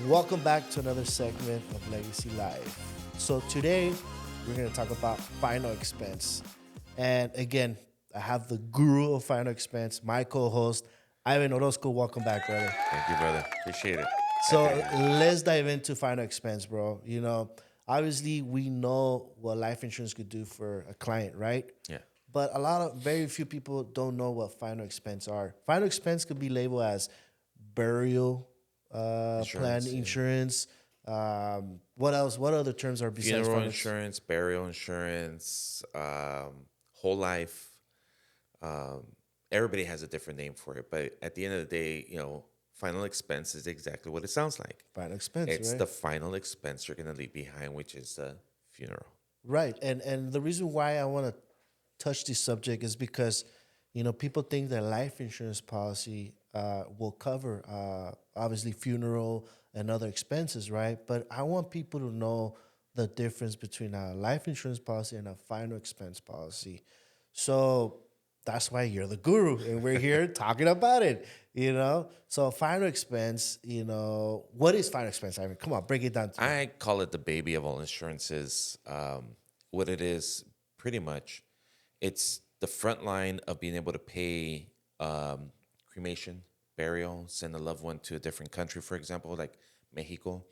Welcome back to another segment of Legacy Live. So today we're going to talk about final expense. And again, I have the guru of final expense, my co-host, Ivan Orozco. Welcome back, brother. Thank you, brother. Appreciate it. So Happy to be here. let's dive into final expense, bro. Obviously we know what life insurance could do for a client, right? Yeah. But very few people don't know what final expense are. Final expense could be labeled as burial plan Insurance, yeah. insurance. What else? What other terms are besides Funeral final? insurance, burial insurance, whole life. Um, Everybody has a different name for it, but at the end of the day, final expense is exactly what it sounds like. Final expense, It's right? the final expense you're going to leave behind, which is the funeral. Right. And the reason why I want to touch this subject is because, people think that life insurance policy will cover obviously funeral and other expenses, right? But I want people to know the difference between a life insurance policy and a final expense policy. So that's why you're the guru and we're here talking about it. So final expense, what is final expense? I mean, come on, break it down to me. I call it the baby of all insurances. What it is, pretty much, it's the front line of being able to pay cremation, burial, send a loved one to a different country, for example, like Mexico,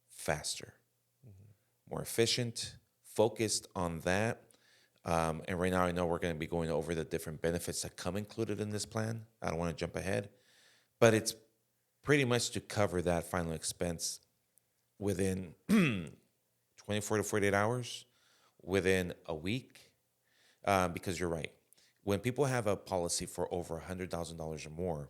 faster, more efficient, focused on that. And right now, I know we're going to be going over the different benefits that come included in this plan. I don't want to jump ahead, but it's pretty much to cover that final expense within 24 to 48 hours, within a week, because you're right. When people have a policy for over $100,000 or more,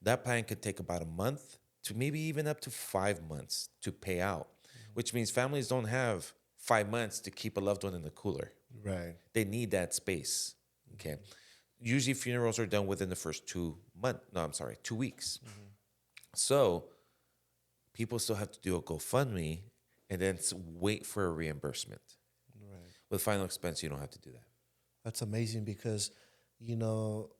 that plan could take about a month to maybe even up to 5 months to pay out, which means families don't have 5 months to keep a loved one in the cooler. Right. They need that space. Okay. Usually funerals are done within the first 2 months. No, I'm sorry, 2 weeks. So people still have to do a GoFundMe and then wait for a reimbursement. Right. With final expense, you don't have to do that. That's amazing because, you know,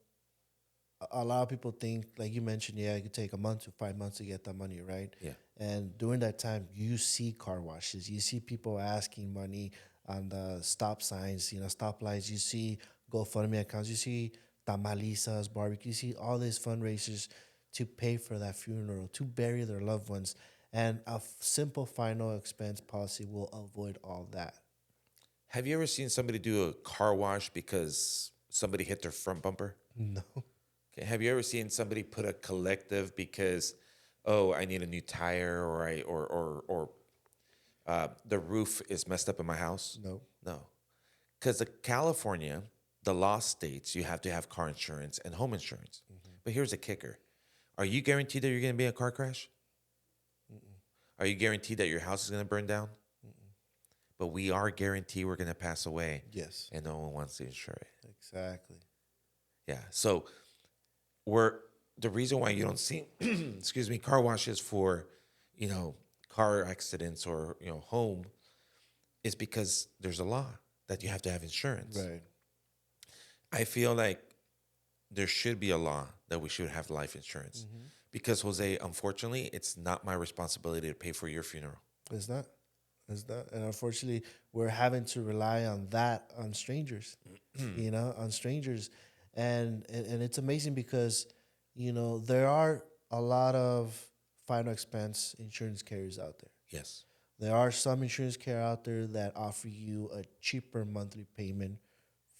a lot of people think, like you mentioned, yeah, it could take a month to 5 months to get that money, right? Yeah. And during that time, you see car washes, you see people asking money on the stop signs, stop lights, you see GoFundMe accounts, you see tamalisas, barbecue, you see all these fundraisers to pay for that funeral, to bury their loved ones. And a simple final expense policy will avoid all that. Have you ever seen somebody do a car wash because somebody hit their front bumper? No. Okay. Have you ever seen somebody put a collective because, oh, I need a new tire, or the roof is messed up in my house? No. No, because California, the law states you have to have car insurance and home insurance. But here's the kicker: are you guaranteed that you're going to be in a car crash? Are you guaranteed that your house is going to burn down? But we are guaranteed we're going to pass away, Yes. and no one wants to insure it. Exactly. Yeah. So we're the reason why you don't see, excuse me, car washes for, you know, car accidents or home, is because there's a law that you have to have insurance. Right. I feel like there should be a law that we should have life insurance, because Jose, unfortunately, it's not my responsibility to pay for your funeral. It's not. It's not. And unfortunately, we're having to rely on that on strangers, on strangers. And it's amazing because, there are a lot of final expense insurance carriers out there. Yes. There are some insurance carriers out there that offer you a cheaper monthly payment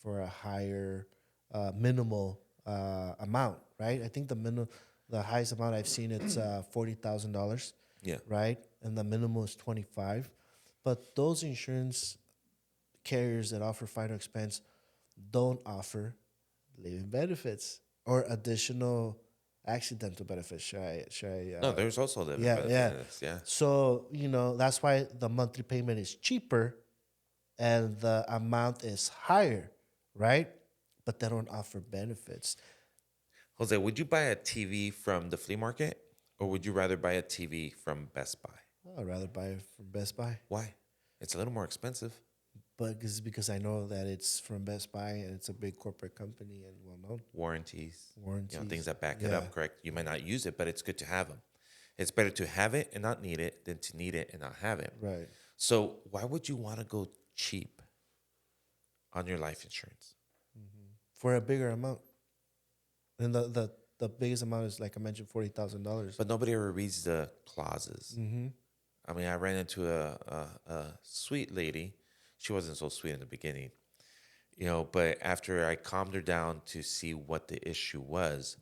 for a higher minimal amount, right? I think the highest amount I've seen it's $40,000, Yeah. right? And the minimum is 25. But those insurance carriers that offer final expense don't offer living benefits or additional accidental benefits. No, there's also the Yeah, yeah. benefits. Yeah. So, that's why the monthly payment is cheaper and the amount is higher, right? But they don't offer benefits. Jose, would you buy a TV from the flea market, or would you rather buy a TV from Best Buy? I'd rather buy it from Best Buy. Why? It's a little more expensive. But it's because I know that it's from Best Buy and it's a big corporate company and well known. Warranties, Warranties. things that back it Yeah. up, correct? You might not use it, but it's good to have them. It's better to have it and not need it than to need it and not have it. Right. So why would you want to go cheap on your life insurance? For a bigger amount. And the biggest amount is, like I mentioned, $40,000. But nobody ever reads the clauses. Mm-hmm. I mean, I ran into a sweet lady. She wasn't so sweet in the beginning, but after I calmed her down to see what the issue was,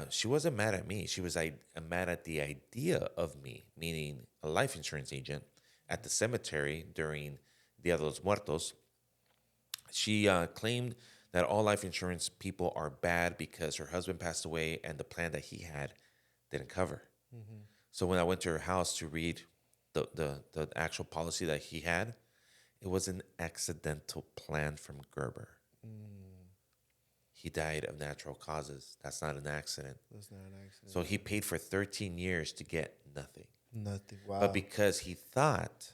she wasn't mad at me. She was mad at the idea of me, meaning a life insurance agent, at the cemetery during Dia de los Muertos. She claimed that all life insurance people are bad because her husband passed away and the plan that he had didn't cover. So when I went to her house to read the actual policy that he had, it was an accidental plan from Gerber. He died of natural causes. That's not an accident. That's not an accident. So he paid for 13 years to get nothing. Nothing. Wow. But because he thought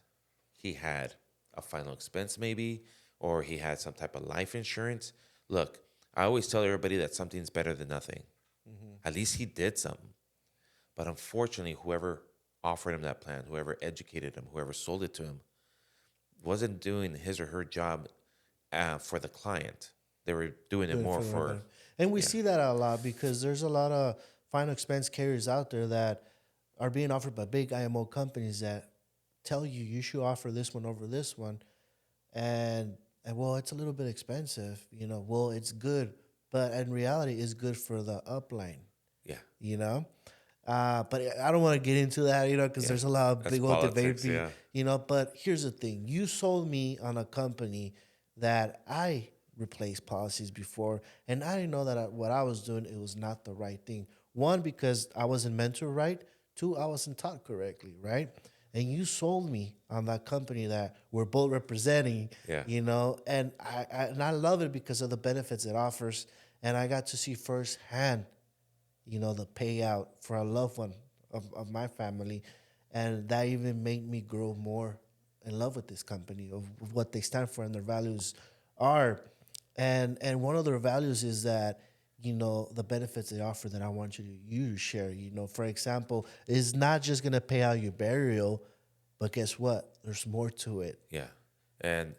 he had a final expense maybe, or he had some type of life insurance. Look, I always tell everybody that something's better than nothing. At least he did something. But unfortunately, whoever offered him that plan, whoever educated him, whoever sold it to him, wasn't doing his or her job for the client. They were doing it Good more the for. money. And we see that a lot because there's a lot of final expense carriers out there that are being offered by big IMO companies that tell you should offer this one over this one, and well, it's a little bit expensive, Well, it's good, but in reality, it's good for the upline, Yeah. But I don't want to get into that, because Yeah. there's a lot of That's big old politics, debate, yeah. But here's the thing: you sold me on a company that I replaced policies before, and I didn't know that what I was doing, it was not the right thing. One, because I wasn't mentored right. Two, I wasn't taught correctly, right? And you sold me on that company that we're both representing, Yeah. And I love it because of the benefits it offers, and I got to see firsthand the payout for a loved one of my family. And that even made me grow more in love with this company, of what they stand for and their values are. And one of their values is that, the benefits they offer that I want you to share. For example, is not just gonna pay out your burial, but guess what? There's more to it. Yeah. And,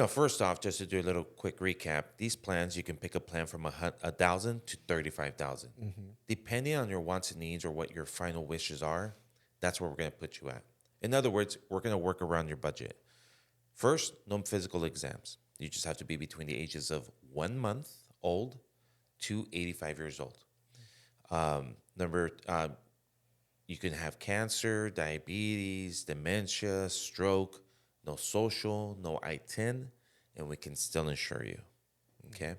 first off, just to do a little quick recap, these plans, you can pick a plan from 1,000 to 35,000. Depending on your wants and needs or what your final wishes are, that's where we're going to put you at. In other words, we're going to work around your budget. First, no physical exams. You just have to be between the ages of 1 month old to 85 years old. You can have cancer, diabetes, dementia, stroke, no social, no I-10, and we can still insure you. Okay.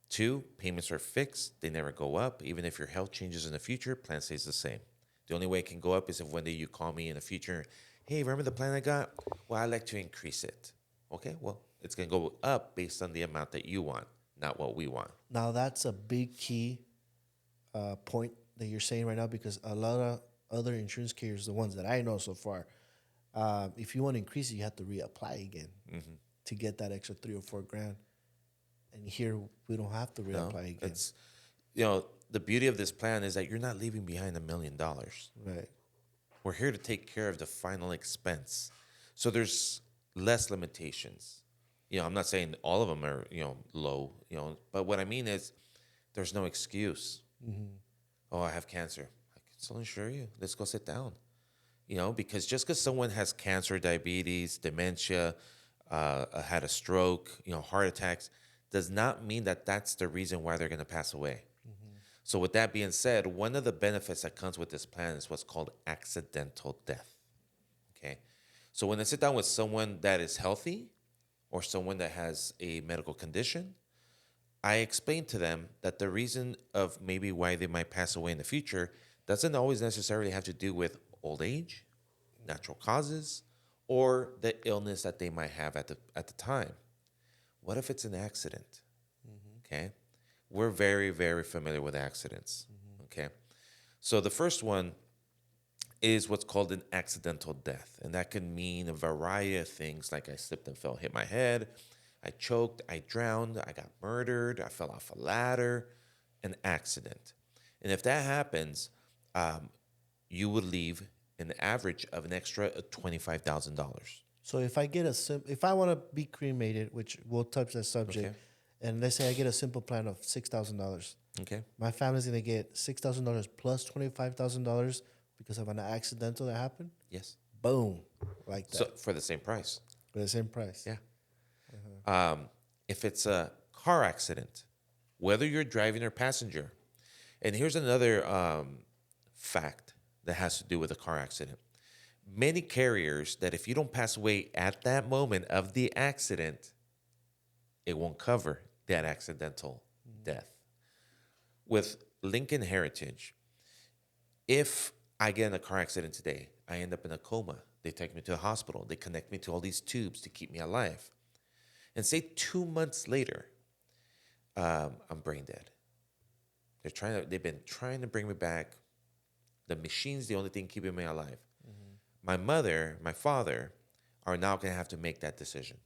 2, payments are fixed. They never go up. Even if your health changes in the future, plan stays the same. The only way it can go up is if one day you call me in the future, hey, remember the plan I got? Well, I'd like to increase it. Okay, well, it's going to go up based on the amount that you want, not what we want. Now, that's a big key point that you're saying right now, because a lot of other insurance carriers, the ones that I know so far, if you want to increase it, you have to reapply again to get that extra $3 or $4 grand. And here we don't have to reapply again. It's, the beauty of this plan is that you're not leaving behind $1 million. Right. We're here to take care of the final expense. So there's less limitations. I'm not saying all of them are, low, but what I mean is there's no excuse. Oh, I have cancer. I can still insure you. Let's go sit down. Because just because someone has cancer, diabetes, dementia, had a stroke, heart attacks, does not mean that that's the reason why they're going to pass away. So with that being said, one of the benefits that comes with this plan is what's called accidental death. Okay. So when I sit down with someone that is healthy or someone that has a medical condition, I explain to them that the reason of maybe why they might pass away in the future doesn't always necessarily have to do with old age, natural causes, or the illness that they might have at the time. What if it's an accident? Okay. We're very, very familiar with accidents. Okay. So the first one is what's called an accidental death. And that can mean a variety of things, like I slipped and fell, hit my head, I choked, I drowned, I got murdered, I fell off a ladder, an accident. And if that happens, you would leave an average of an extra $25,000. So if I get if I want to be cremated, which we'll touch that subject, Okay. and let's say I get a simple plan of $6,000, Okay. my family's gonna get $6,000 plus $25,000 because of an accidental that happened. Yes. Boom, like that So for the same price. for the same price. Yeah. If it's a car accident, whether you're driving or passenger, and here's another fact that has to do with a car accident. Many carriers that if you don't pass away at that moment of the accident, it won't cover that accidental death. With Lincoln Heritage, if I get in a car accident today, I end up in a coma. They take me to the hospital. They connect me to all these tubes to keep me alive. And say 2 months later, I'm brain dead. They've been trying to bring me back. The machine's the only thing keeping me alive. My mother, my father are now going to have to make that decision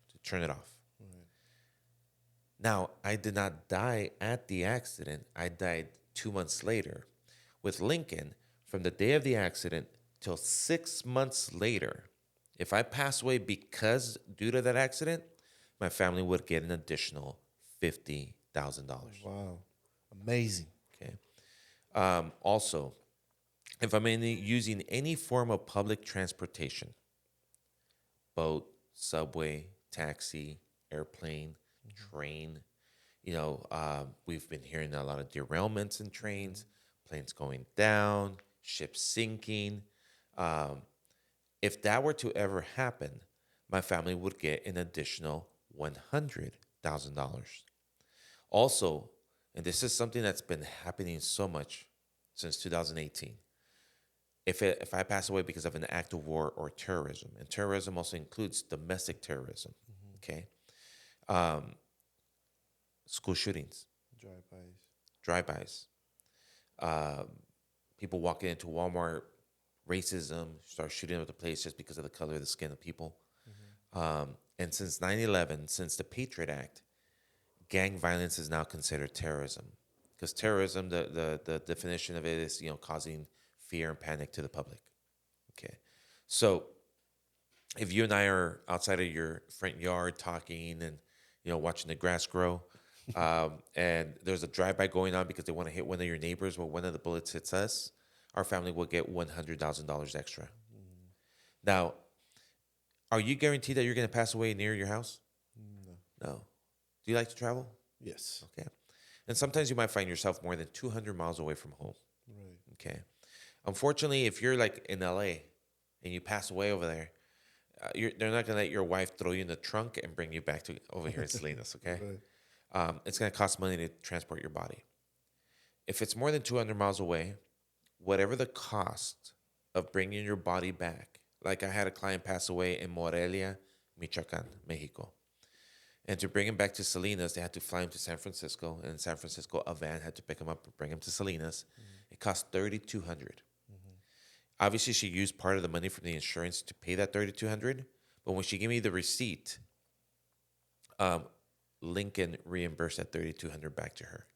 to turn it off. Now, I did not die at the accident. I died 2 months later. With Lincoln, from the day of the accident till 6 months later, if I pass away due to that accident, my family would get an additional $50,000. Wow, amazing. Okay. Also, if I'm using any form of public transportation, boat, subway, taxi, airplane, train, we've been hearing a lot of derailments in trains, planes going down, ships sinking. If that were to ever happen, my family would get an additional $100,000. Also, and this is something that's been happening so much since 2018. If I pass away because of an act of war or terrorism, and terrorism also includes domestic terrorism, okay? School shootings, drive-bys, people walking into Walmart, racism, start shooting up the place just because of the color of the skin of people. And since 9/11, since the Patriot Act, gang violence is now considered terrorism. Because terrorism, the definition of it is, causing fear and panic to the public. Okay. So if you and I are outside of your front yard talking and, watching the grass grow, and there's a drive-by going on because they want to hit one of your neighbors, well, one of the bullets hits us, our family will get $100,000 extra. Now, are you guaranteed that you're going to pass away near your house? No. Do you like to travel? Yes. Okay. And sometimes you might find yourself more than 200 miles away from home. Right. Okay. Unfortunately, if you're like in LA and you pass away over there, they're not going to let your wife throw you in the trunk and bring you back to over here in Salinas, okay? Right. It's going to cost money to transport your body. If it's more than 200 miles away, whatever the cost of bringing your body back, like I had a client pass away in Morelia, Michoacan, Mexico. And to bring him back to Salinas, they had to fly him to San Francisco. And in San Francisco, a van had to pick him up and bring him to Salinas. It cost $3,200. Obviously, she used part of the money from the insurance to pay that $3,200. But when she gave me the receipt, Lincoln reimbursed that $3,200 back to her.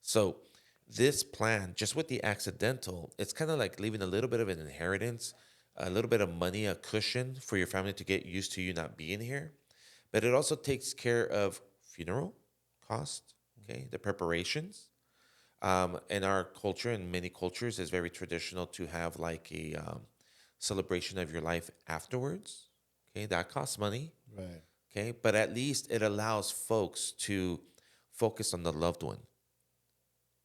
So this plan, just with the accidental, it's kind of like leaving a little bit of an inheritance, a little bit of money, a cushion for your family to get used to you not being here. But it also takes care of funeral costs, okay, the preparations. In our culture, in many cultures, it's very traditional to have like a celebration of your life afterwards. Okay, that costs money. Right. Okay, but at least it allows folks to focus on the loved one,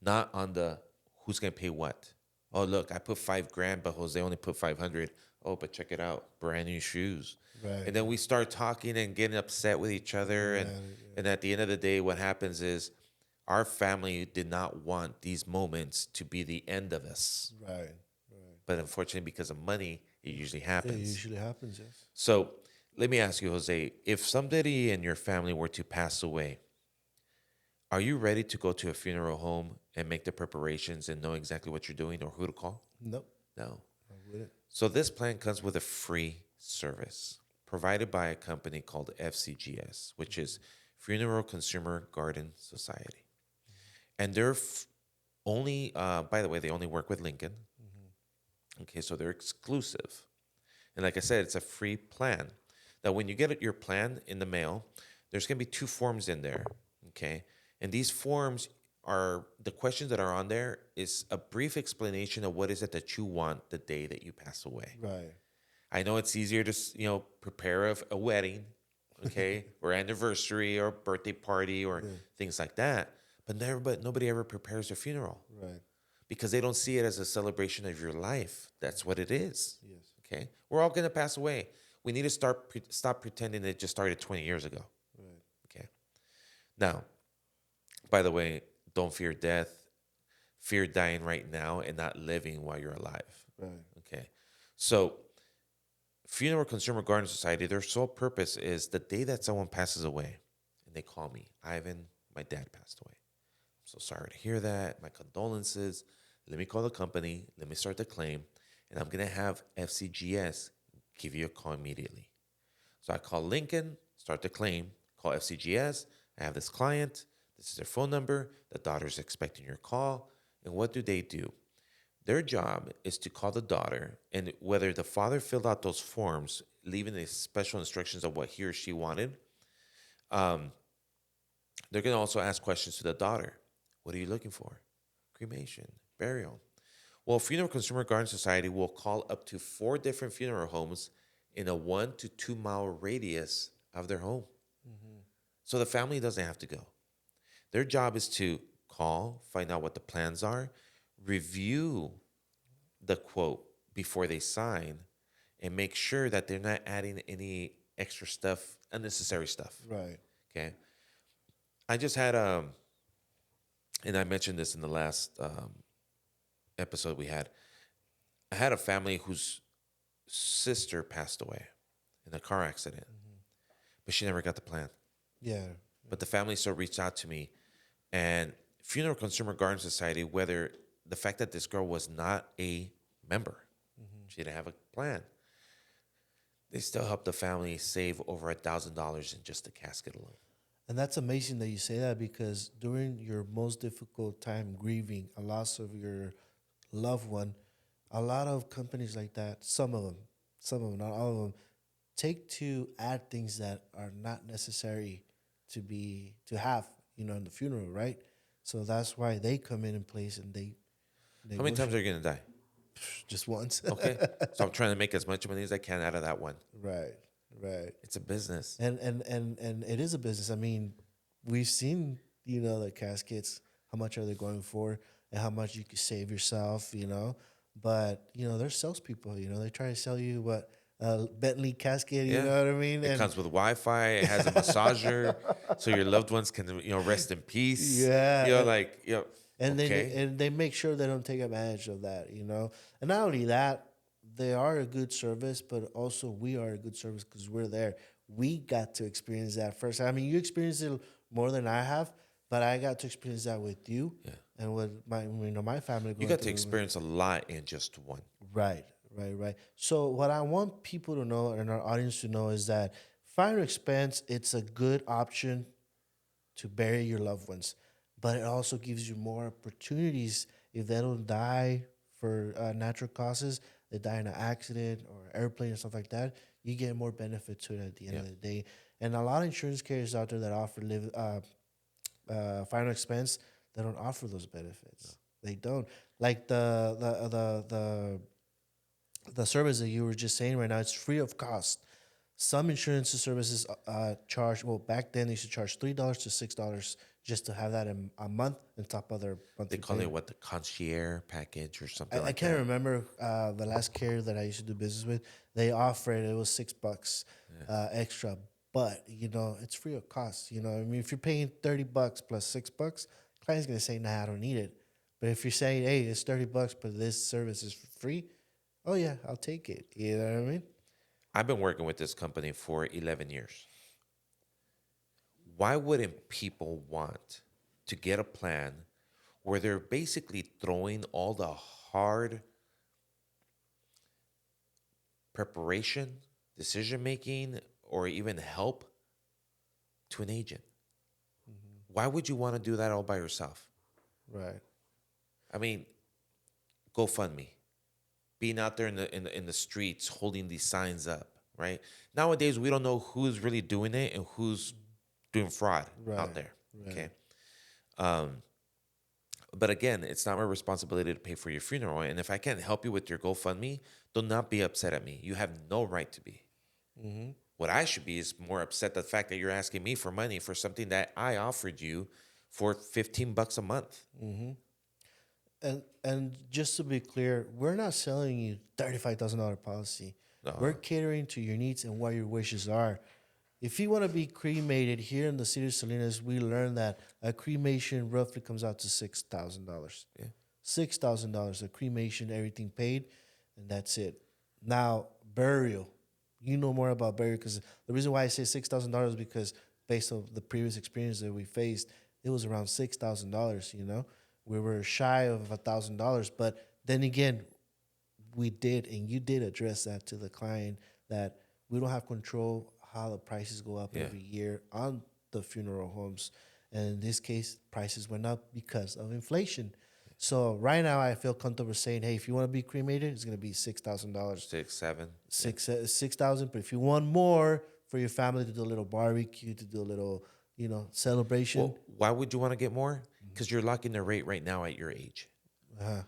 not on the who's gonna pay what. Oh, look, I put $5,000, but Jose only put 500. Oh, but check it out, brand new shoes. Right. And then we start talking and getting upset with each other, and at the end of the day, what happens is our family did not want these moments to be the end of us. Right. Right. But unfortunately, because of money, it usually It happens. usually happens. Yes. So let me ask you, Jose, if somebody in your family were to pass away, are you ready to go to a funeral home and make the preparations and know exactly what you're doing or who to call? Nope. No. I wouldn't. So this plan comes with a free service provided by a company called FCGS, which is Funeral Consumer Garden Society. And Only, by the way, they only work with Lincoln. Okay, so they're exclusive. And like I said, it's a free plan. Now, when you get your plan in the mail, there's going to be two forms in there. Okay. And these forms are the questions that are on there is a brief explanation of what is it that you want the day that you pass away. Right. I know it's easier to, prepare a wedding, okay, or anniversary or birthday party or things like that. But nobody ever prepares a funeral Right. because they don't see it as a celebration of your life. That's what it is. Yes. Okay, we're all gonna pass away. We need to stop pretending it just started 20 years ago. Right. Okay. Now, by the way, don't fear death. Fear dying right now and not living while you're alive. Right. Okay. So, Funeral Consumer Garden Society, their sole purpose is the day that someone passes away, and they call me, Ivan, my dad passed away. I'm so sorry to hear that. My condolences. Let me call the company. Let me start the claim. And I'm going to have FCGS give you a call immediately. So I call Lincoln, start the claim, call FCGS. I have this client. This is their phone number. The daughter's expecting your call. And what do? Their job is to call the daughter, and whether the father filled out those forms, leaving the special instructions of what he or she wanted, they're going to also ask questions to the daughter. What are you looking for? Cremation, burial. Well, Funeral Consumer Garden Society will call up to 4 different funeral homes in a 1 to 2 mile radius of their home. So the family doesn't have to go. Their job is to call, find out what the plans are, review the quote before they sign, and make sure that they're not adding any extra stuff, unnecessary stuff. Right. Okay. I just had and I mentioned this in the last episode we had. I had a family whose sister passed away in a car accident, but she never got the plan. Yeah. But the family still reached out to me, and Funeral Consumer Garden Society, whether the fact that this girl was not a member, she didn't have a plan, they still helped the family save over $1,000 in just the casket alone. And that's amazing that you say that, because during your most difficult time grieving a loss of your loved one, a lot of companies like that, some of them, not all of them, take to add things that are not necessary to have, in the funeral, right? So that's why they come in place, and they How many times are you going to die? just once. Okay. So I'm trying to make as much money as I can out of that one. Right, right. It's a business. And it is a business. I mean, we've seen, the caskets, how much are they going for, and how much you could save yourself. But they're salespeople. They try to sell you what Bentley casket. You Yeah. know what I mean? It comes with Wi-Fi. It has a massager, so your loved ones can rest in peace. Yeah. And okay. they make sure they don't take advantage of that. And not only that, they are a good service, but also we are a good service because we're there. We got to experience that first. I mean, you experienced it more than I have, but I got to experience that with you and with my family. You got to experience a lot in just one. Right. So what I want people to know and our audience to know is that final expense, it's a good option to bury your loved ones, but it also gives you more opportunities if they don't die for natural causes. They die in an accident or airplane or stuff like that. You get more benefit to it at the end of the day. And a lot of insurance carriers out there that offer final expense, they don't offer those benefits. No. They don't. Like the service that you were just saying right now, it's free of cost. Some insurance services charge, back then they used to charge $3 to $6 just to have that in a month on top of their monthly. They call it what, the concierge package or something like that? I can't remember the last carrier that I used to do business with. They offered it was $6 extra, but it's free of cost. I mean, if you're paying $30 plus $6, client's gonna say, "Nah, I don't need it." But if you're saying, "Hey, it's $30, but this service is free," oh yeah, I'll take it. You know what I mean? I've been working with this company for 11 years. Why wouldn't people want to get a plan where they're basically throwing all the hard preparation, decision-making, or even help to an agent? Why would you want to do that all by yourself? Right. I mean, GoFundMe, being out there in the streets holding these signs up, right? Nowadays, we don't know who's really doing it and who's doing fraud out Right. there. Right. Okay. Um, but again, it's not my responsibility to pay for your funeral. And if I can't help you with your GoFundMe, do not be upset at me. You have no right to be. Mm-hmm. What I should be is more upset the fact that you're asking me for money for something that I offered you for $15 a month. Mm-hmm. And just to be clear, we're not selling you $35,000 policy. No. We're catering to your needs and what your wishes are. If you want to be cremated here in the city of Salinas, we learned that a cremation roughly comes out to $6,000. Yeah. $6,000 a cremation, everything paid, and that's it. Now burial, you know more about burial because the reason why I say $6,000 is because based on the previous experience that we faced, it was around $6,000. You know, we were shy of $1,000, but then again, we did and you did address that to the client that we don't have control how the prices go up Yeah. every year on the funeral homes, and in this case prices went up because of inflation. So right now I feel comfortable saying, hey, if you want to be cremated, it's going to be $6,000. 6, 7. Six thousand. But if you want more for your family to do a little barbecue, to do a little, celebration. Well, why would you want to get more? Because you're locking the rate right now at your age. Uh-huh.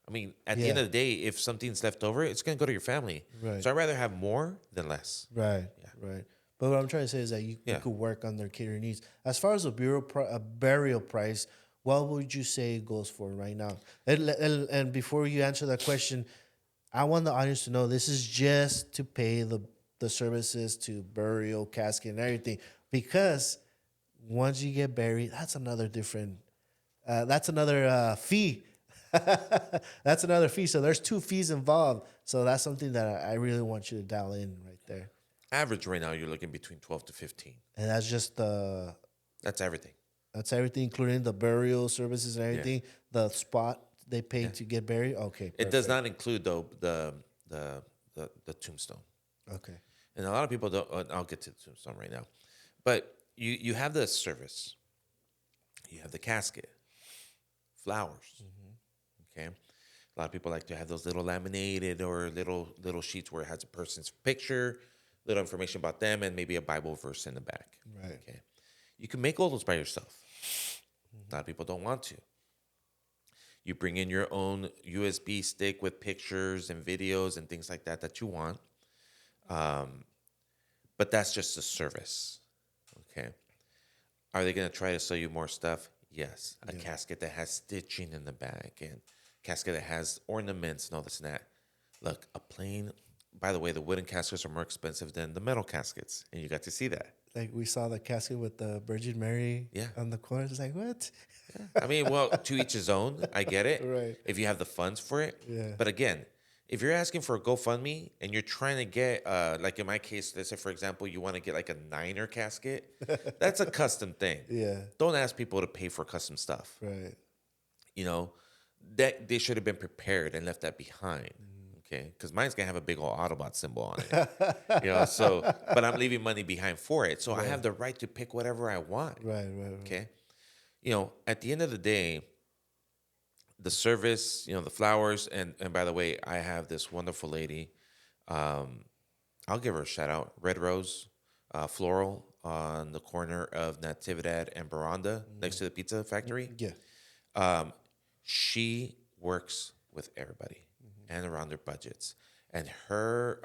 I mean, at the end Yeah. of the day, if something's left over, it's going to go to your family. Right. So I'd rather have more than less. Right, right. But what I'm trying to say is that you Yeah. could work on their catering needs. As far as a burial price, what would you say it goes for right now? And before you answer that question, I want the audience to know this is just to pay the services to burial, casket, and everything. Because once you get buried, that's another different. That's another fee. That's another fee. So there's two fees involved. So that's something that I really want you to dial in right there. Average right now, you're looking between 12 to 15. And that's just That's everything. that's everything, including the burial services and everything. The spot they pay to get buried. Okay, It does perfect. not include though the tombstone. Okay, And a lot of people don't. I'll get to the tombstone right now, but you have the service, you have the casket, flowers. Okay, a lot of people like to have those little laminated or little sheets where it has a person's picture, little information about them, and maybe a Bible verse in the back. right. Okay, you can make all those by yourself. A lot of people don't want to. You bring in your own USB stick with pictures and videos and things like that you want. But that's just a service. Okay. Are they going to try to sell you more stuff? Yes. A casket that has stitching in the back and casket that has ornaments and all this and that. Look, by the way, the wooden caskets are more expensive than the metal caskets. And you got to see that. Like we saw the casket with the Virgin Mary Yeah. on the corner. It's like, what? I mean, well, to each his own. I get it. Right. If you have the funds for it. Yeah. But again, if you're asking for a GoFundMe and you're trying to get, like in my case, let's say, for example, you want to get like a Niner casket, that's a custom thing. Yeah, Don't ask people to pay for custom stuff. right. You know, that they should have been prepared and left that behind. Okay. Because mine's going to have a big old Autobot symbol on it. So, but I'm leaving money behind for it. So I have the right to pick whatever I want. Right. Okay. At the end of the day, the service, the flowers, and by the way, I have this wonderful lady. I'll give her a shout out. Red Rose Floral on the corner of Natividad and Baranda, next to the pizza factory. Yeah. She works with everybody and around their budgets. And her,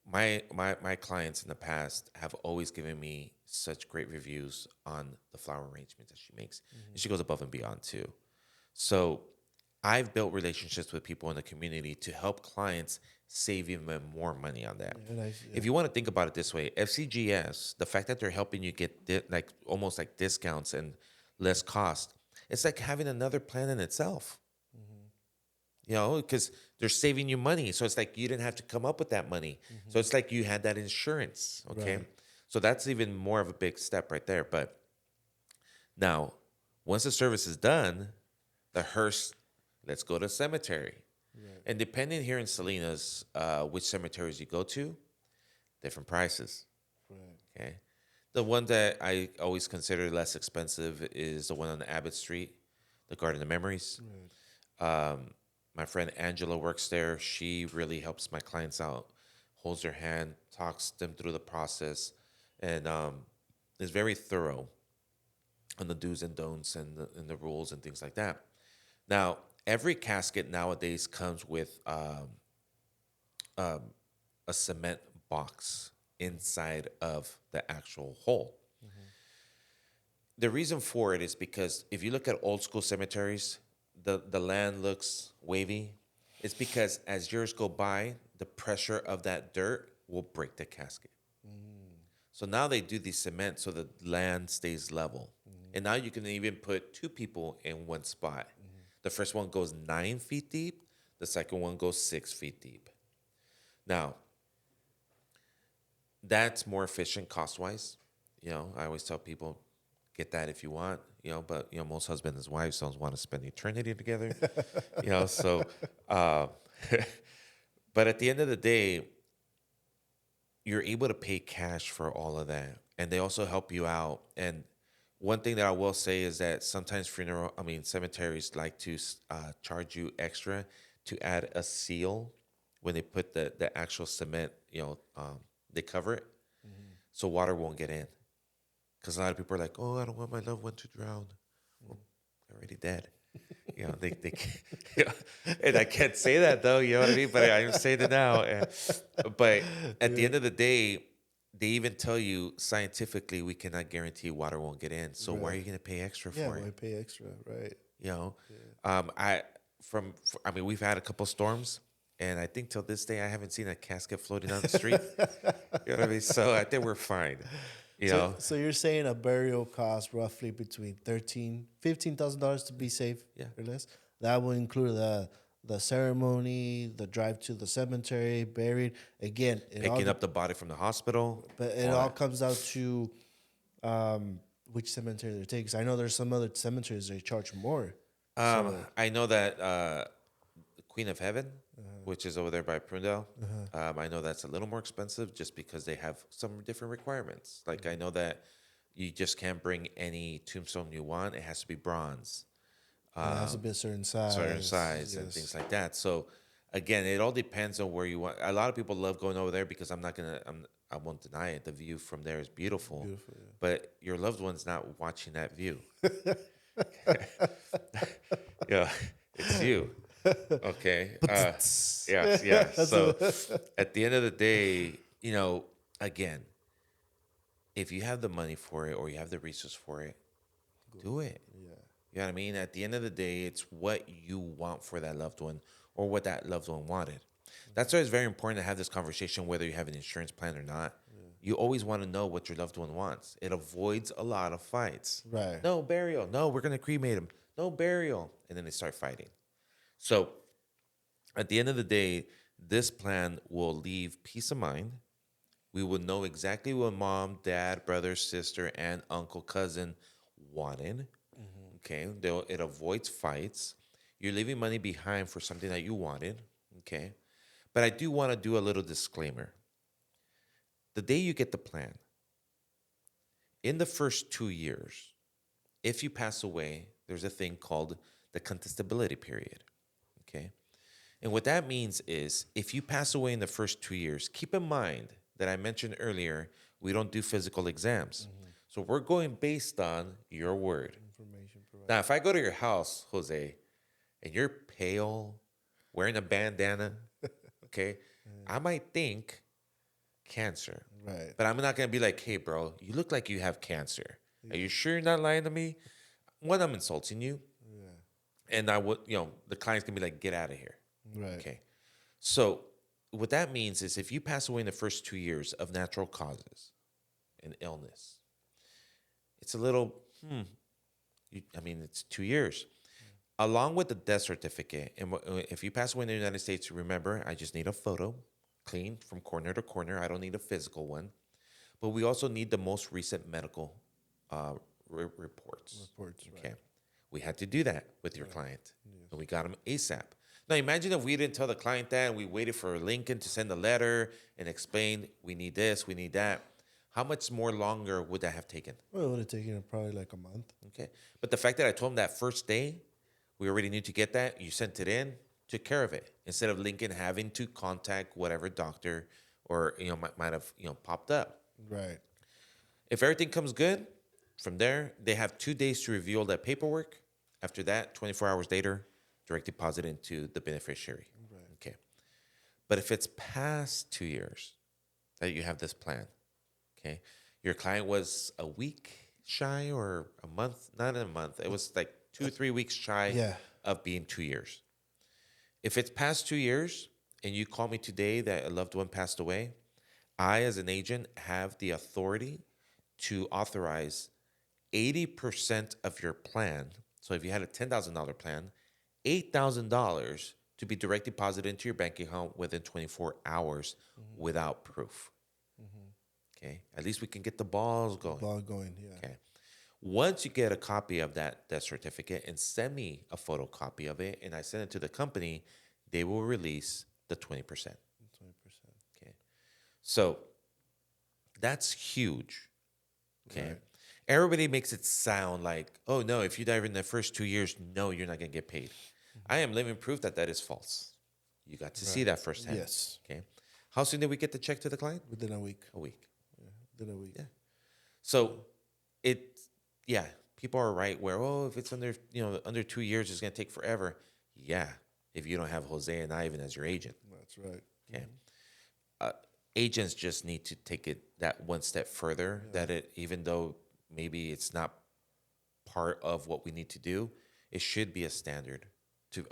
my clients in the past have always given me such great reviews on the flower arrangements that she makes. And she goes above and beyond too. So I've built relationships with people in the community to help clients save even more money on that. Yeah, If you want to think about it this way, FCGS, the fact that they're helping you get almost like discounts and less cost, it's like having another plan in itself. Because they're saving you money. So it's like you didn't have to come up with that money. So it's like you had that insurance. Okay. Right. So that's even more of a big step right there. But now, once the service is done, the hearse, let's go to cemetery. Right. And depending here in Salinas, which cemeteries you go to, different prices. Right. Okay. The one that I always consider less expensive is the one on Abbott Street, the Garden of Memories. My friend Angela works there. She really helps my clients out, holds their hand, talks them through the process, and is very thorough on the do's and don'ts and the rules and things like that. Now, every casket nowadays comes with a cement box inside of the actual hole. The reason for it is because if you look at old school cemeteries, the land looks wavy. It's because as years go by, the pressure of that dirt will break the casket. So now they do the cement so the land stays level. And now you can even put two people in one spot. The first one goes 9 feet deep. The second one goes 6 feet deep. Now, that's more efficient cost-wise. I always tell people, get that if you want, but, most husbands and wives don't want to spend eternity together, so, but at the end of the day, you're able to pay cash for all of that. And they also help you out. And one thing that I will say is that sometimes cemeteries like to charge you extra to add a seal when they put the actual cement, they cover it so water won't get in. Because a lot of people are like, oh, I don't want my loved one to drown. Well, they're already dead. They can't, and I can't say that though, you know what I mean? But I'm saying it now. But at the end of the day, they even tell you scientifically we cannot guarantee water won't get in. So why are you going to pay extra for it? Why pay extra, right? We've had a couple storms, and I think till this day I haven't seen a casket floating down the street. You know what I mean? So I think we're fine. So you're saying a burial costs roughly between $15,000 to be safe, or less. That will include the ceremony, the drive to the cemetery, buried. Again, picking up the body from the hospital. But it all comes down to which cemetery they're taking. 'Cause I know there's some other cemeteries they charge more. I know that Queen of Heaven, which is over there by Prundell, I know that's a little more expensive just because they have some different requirements. Like I know that you just can't bring any tombstone you want. It has to be bronze. It has to be a certain size. And things like that. So again, it all depends on where you want. A lot of people love going over there because I won't deny it. The view from there is beautiful. But your loved one's not watching that view. It's you. Okay. Yeah. So at the end of the day, again, if you have the money for it or you have the resource for it, do it. Yeah. You know what I mean? At the end of the day, it's what you want for that loved one or what that loved one wanted. That's why it's very important to have this conversation, whether you have an insurance plan or not. You always want to know what your loved one wants. It avoids a lot of fights. Right. No burial. No, we're going to cremate him. No burial. And then they start fighting. So at the end of the day, this plan will leave peace of mind. We will know exactly what mom, dad, brother, sister, aunt, uncle, cousin wanted. Okay. It avoids fights. You're leaving money behind for something that you wanted. Okay. But I do want to do a little disclaimer. The day you get the plan, in the first 2 years, if you pass away, there's a thing called the contestability period. Okay. And what that means is if you pass away in the first 2 years, keep in mind that I mentioned earlier, we don't do physical exams. So we're going based on your word. Information provided. Now, if I go to your house, Jose, and you're pale, wearing a bandana, okay, I might think cancer. Right. But I'm not going to be like, hey, bro, you look like you have cancer. Are you sure you're not lying to me? One, I'm insulting you. Yeah. And I would, the client's going to be like, get out of here. Right. Okay. So what that means is if you pass away in the first 2 years of natural causes and illness, it's a little, it's 2 years. Along with the death certificate, and if you pass away in the United States, remember, I just need a photo, clean from corner to corner. I don't need a physical one. But we also need the most recent medical reports. Okay. Right. We had to do that with your client. Yes. And we got them ASAP. Now, imagine if we didn't tell the client that and we waited for Lincoln to send a letter and explain, we need this, we need that. How much more longer would that have taken? Well, it would have taken probably like a month. Okay. But the fact that I told him that first day, We already knew to get that. You sent it in, took care of it. Instead of Lincoln having to contact whatever doctor or might have popped up. Right. If everything comes good, from there they have 2 days to review all that paperwork. After that, 24 hours later, direct deposit into the beneficiary. Right. Okay. But if it's past 2 years that you have this plan, okay, your client was a week shy or a month, not a month, it was like 2 or 3 weeks shy Yeah. of being 2 years. If it's past 2 years and you call me today that a loved one passed away, I, as an agent, have the authority to authorize 80% of your plan. So if you had a $10,000 plan, $8,000 to be direct deposited into your bank account within 24 hours without proof. Okay. At least we can get the balls going. Ball going. Yeah. Okay. Once you get a copy of that death certificate and send me a photocopy of it and I send it to the company, they will release the 20%. 20%. Okay. So that's huge. Okay. Right. Everybody makes it sound like, oh no, if you die in the first 2 years, no, you're not going to get paid. I am living proof that that is false. You got to see that firsthand. Yes. Okay. How soon did we get the check to the client? Within a week. A week. Within a week. Yeah. So people are right where, if it's under 2 years, it's going to take forever. Yeah. If you don't have Jose and Ivan as your agent. That's right. Okay. Agents just need to take it that one step further, that even though maybe it's not part of what we need to do, it should be a standard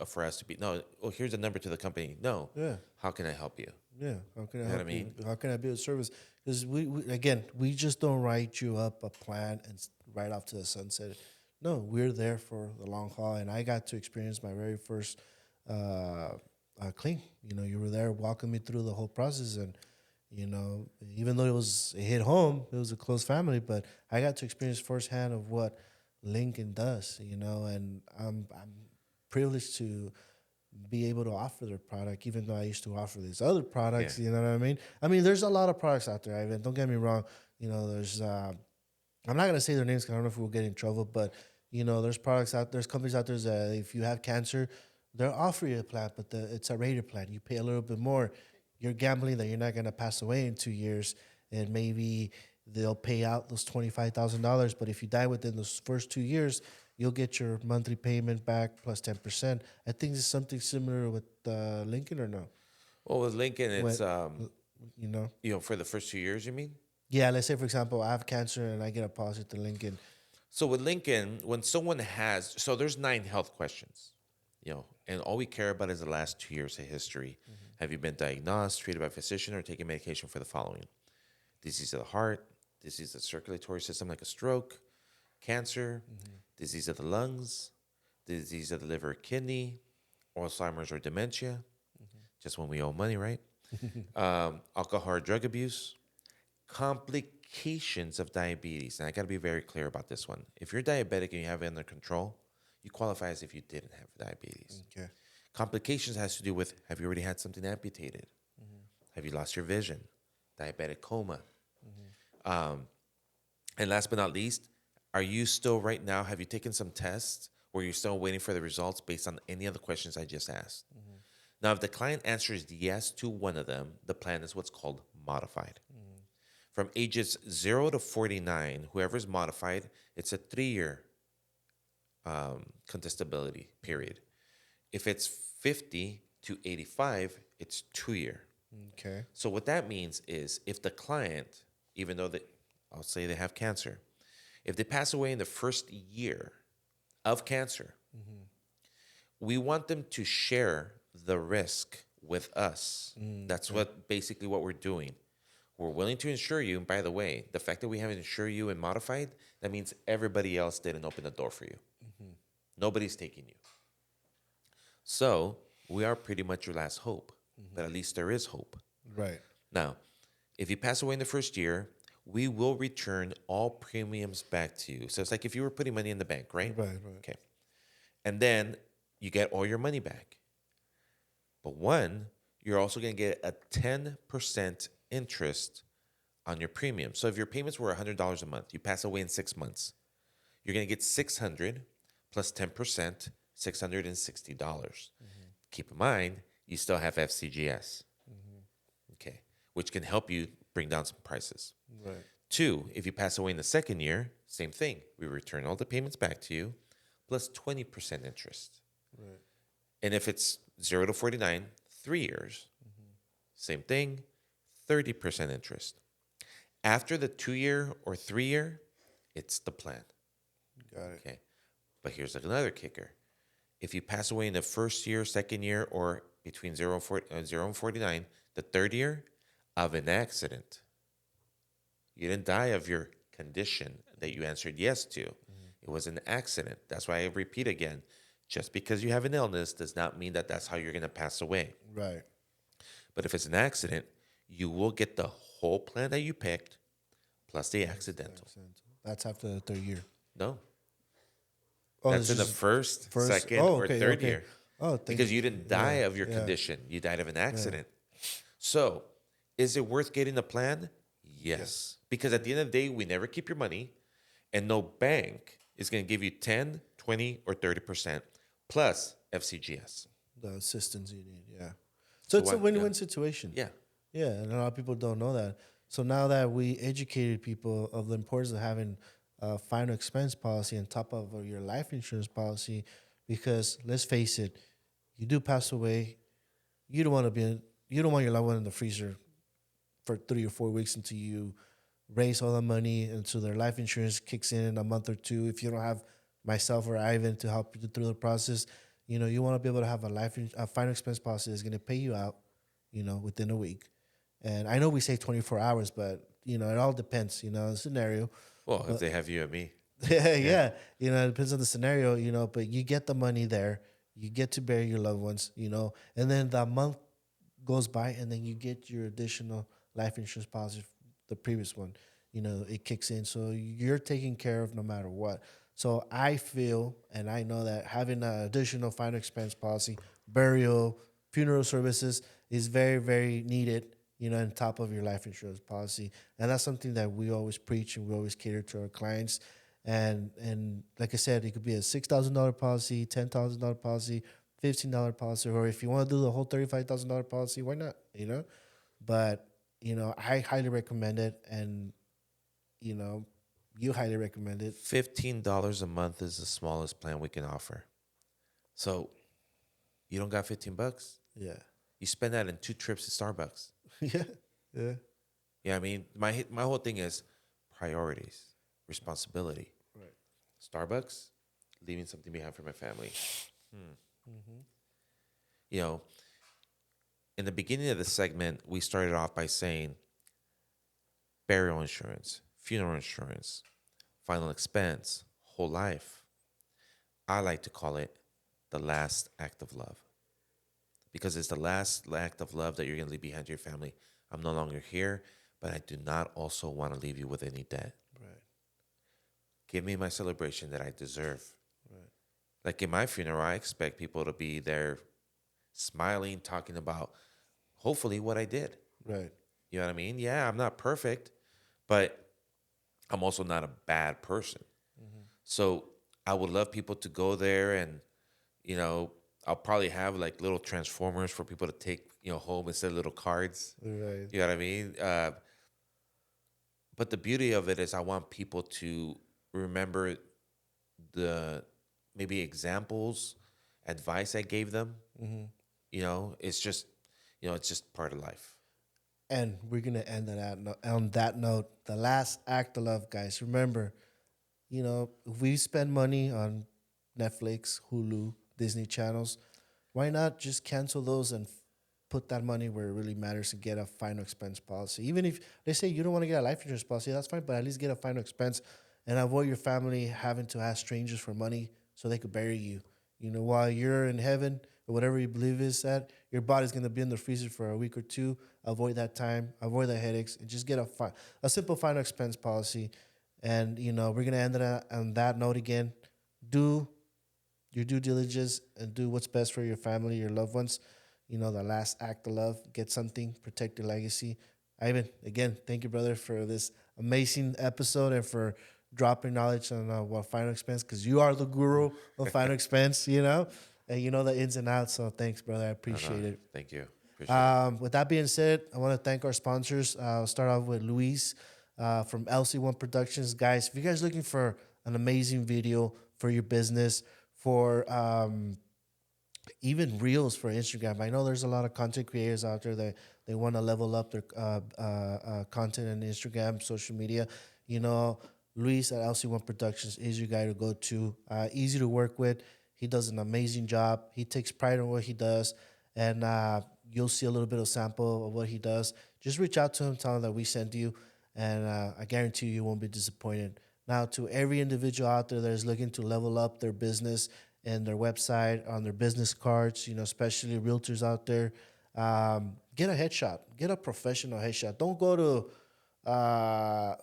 for us to be, no, here's a number to the company. No. Yeah. How can I help you? Yeah. How can I know help what I mean? you? How can I be of service? Because we just don't write you up a plan and right off to the sunset. No, we're there for the long haul. And I got to experience my very first clean. You were there walking me through the whole process. And, even though it hit home, it was a close family, but I got to experience firsthand of what Lincoln does, and I'm privileged to be able to offer their product, even though I used to offer these other products. Yeah. You know what I mean? I mean, there's a lot of products out there, Ivan. Don't get me wrong. There's I'm not gonna say their names because I don't know if we'll get in trouble, but there's there's companies out there that if you have cancer, they'll offer you a plan, but it's a rated plan. You pay a little bit more. You're gambling that you're not gonna pass away in 2 years, and maybe they'll pay out those $25,000. But if you die within those first 2 years, you'll get your monthly payment back plus 10%. I think it's something similar with Lincoln, or no? Well, with Lincoln, it's, for the first 2 years, you mean? Yeah, let's say, for example, I have cancer and I get a policy to Lincoln. So with Lincoln, when someone there's 9 health questions, and all we care about is the last 2 years of history. Have you been diagnosed, treated by a physician, or taking medication for the following? Disease of the heart, disease of the circulatory system like a stroke, cancer, disease of the lungs, disease of the liver or kidney, Alzheimer's or dementia, just when we owe money, right? Alcohol or drug abuse, complications of diabetes. And I got to be very clear about this one. If you're diabetic and you have it under control, you qualify as if you didn't have diabetes. Okay. Complications has to do with, have you already had something amputated? Have you lost your vision? Diabetic coma. And last but not least, are you still right now, have you taken some tests or you're still waiting for the results based on any of the questions I just asked? Now, if the client answers yes to one of them, the plan is what's called modified. From ages 0 to 49, whoever's modified, it's a 3-year contestability period. If it's 50 to 85, it's 2-year. Okay. So what that means is if the client, even though I'll say they have cancer, if they pass away in the first year of cancer, we want them to share the risk with us. That's basically what we're doing. We're willing to insure you. And by the way, the fact that we haven't insured you and modified, that means everybody else didn't open the door for you. Nobody's taking you. So we are pretty much your last hope, but at least there is hope. Right. Now, if you pass away in the first year, we will return all premiums back to you. So it's like if you were putting money in the bank, right? Right. Okay. And then you get all your money back. But you're also going to get a 10% interest on your premium. So if your payments were $100 a month, you pass away in 6 months, you're going to get $600 plus 10%, $660. Keep in mind, you still have FCGS, okay, which can help you bring down some prices. Right. 2, if you pass away in the second year, same thing. We return all the payments back to you, plus 20% interest. Right. And if it's 0 to 49, 3 years, same thing, 30% interest. After the 2-year or 3-year, it's the plan. Got it. Okay. But here's another kicker. If you pass away in the first year, second year, or between 0 and 49, the third year of an accident, you didn't die of your condition that you answered yes to. It was an accident. That's why I repeat again. Just because you have an illness does not mean that that's how you're going to pass away. Right. But if it's an accident, you will get the whole plan that you picked plus the accidental. That's after the third year. No, Oh, that's it's in the just first, second, oh, or okay, third okay. year. Oh, thank Because you. you didn't die Yeah, of your yeah. condition. You died of an accident. So, is it worth getting the plan? Yes. Because at the end of the day, we never keep your money, and no bank is going to give you 10, 20, or 30% plus FCGS. The assistance you need. Yeah. So it's a what- win-win yeah. situation. Yeah. Yeah, and a lot of people don't know that. So now that we educated people of the importance of having a final expense policy on top of your life insurance policy, because let's face it, you do pass away, you don't want your loved one in the freezer for 3 or 4 weeks until you raise all the money until their life insurance kicks in a month or two. If you don't have myself or Ivan to help you through the process, you want to be able to have a final expense policy that's going to pay you out, within a week. And I know we say 24 hours, but it all depends, the scenario. Well, if they have you and me. yeah. It depends on the scenario, but you get the money there, you get to bury your loved ones, and then the month goes by and then you get your additional life insurance policy, the previous one, it kicks in. So you're taken care of no matter what. So I feel, and I know that having an additional final expense policy, burial, funeral services is very, very needed, on top of your life insurance policy. And that's something that we always preach and we always cater to our clients. And like I said, it could be a $6,000 policy, $10,000 policy, $15 policy, or if you want to do the whole $35,000 policy, why not? But I highly recommend it, and you highly recommend it. $15 a month is the smallest plan we can offer. So, you don't got $15? Yeah, You spend that in 2 trips to Starbucks. yeah, yeah. Yeah, I mean, my whole thing is priorities, responsibility. Right. Starbucks, leaving something behind for my family. Mm-hmm. In the beginning of the segment, we started off by saying burial insurance, funeral insurance, final expense, whole life. I like to call it the last act of love, because it's the last act of love that you're going to leave behind to your family. I'm no longer here, but I do not also want to leave you with any debt. Right. Give me my celebration that I deserve. Right. Like in my funeral, I expect people to be there smiling, talking about hopefully what I did. Right. You know what I mean? Yeah, I'm not perfect, but I'm also not a bad person. So I would love people to go there, and, I'll probably have like little transformers for people to take, home instead of little cards. Right. You know what I mean? But the beauty of it is I want people to remember the maybe examples, advice I gave them. It's just, it's just part of life. And we're gonna end on that note. The last act of love, guys. Remember, if we spend money on Netflix, Hulu, Disney channels, why not just cancel those and put that money where it really matters and get a final expense policy? Even if they say you don't want to get a life insurance policy, that's fine, but at least get a final expense and avoid your family having to ask strangers for money so they could bury you. While you're in heaven or whatever you believe is that, your body's going to be in the freezer for a week or two. Avoid that time, avoid the headaches, and just get a simple final expense policy. And, we're going to end it on that note again. Do your due diligence and do what's best for your family, your loved ones. The last act of love, get something, protect your legacy. Ivan, again, thank you, brother, for this amazing episode and for dropping knowledge on what final expense, because you are the guru of final expense, you know, and you know the ins and outs. So thanks, brother. I appreciate it. Thank you. Appreciate it. With that being said, I want to thank our sponsors. I'll start off with Luis from LC1 Productions. Guys, if you guys looking for an amazing video for your business, for even reels for Instagram. I know there's a lot of content creators out there that they want to level up their content on Instagram, social media. You know, Luis at LC1 Productions is your guy to go to. Easy to work with. He does an amazing job. He takes pride in what he does, and you'll see a little bit of sample of what he does. Just reach out to him, tell him that we sent you, and I guarantee you won't be disappointed. Now, to every individual out there that is looking to level up their business and their website, on their business cards, you know, especially realtors out there, get a headshot. Get a professional headshot. Don't go to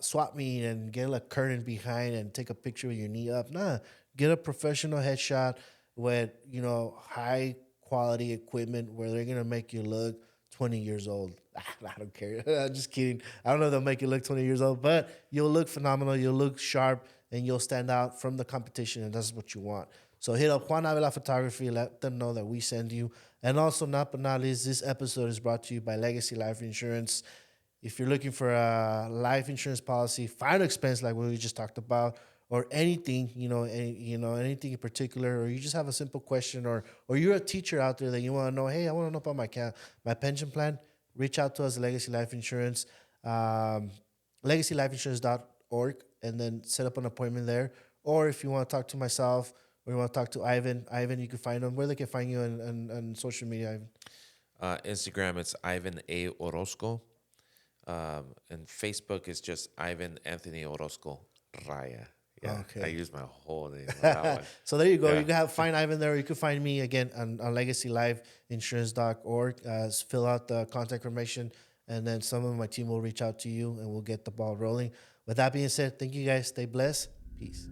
swap meet and get a curtain behind and take a picture with your knee up. Nah, get a professional headshot with, you know, high quality equipment where they're gonna make you look 20 years old. I don't care. I'm just kidding. I don't know if they'll make you look 20 years old, but you'll look phenomenal. You'll look sharp, and you'll stand out from the competition, and that's what you want. So hit up Juan Avila Photography. Let them know that we send you. And also, not but not least, this episode is brought to you by Legacy Life Insurance. If you're looking for a life insurance policy, final expense like what we just talked about, or anything, anything in particular, or you just have a simple question, or you're a teacher out there that you want to know, hey, I want to know about my pension plan, reach out to us, Legacy Life Insurance, legacylifeinsurance.org, and then set up an appointment there. Or if you want to talk to myself, or you want to talk to Ivan, you can find him. Where they can find you on social media, Ivan? Instagram, it's Ivan A. Orozco. And Facebook is just Ivan Anthony Orozco Raya. Yeah, Okay. I use my whole name on that one. So there you go. Yeah. You can find Ivan there. You can find me again on legacylifeinsurance.org. Fill out the contact information, and then some of my team will reach out to you, and we'll get the ball rolling. With that being said, thank you guys. Stay blessed. Peace.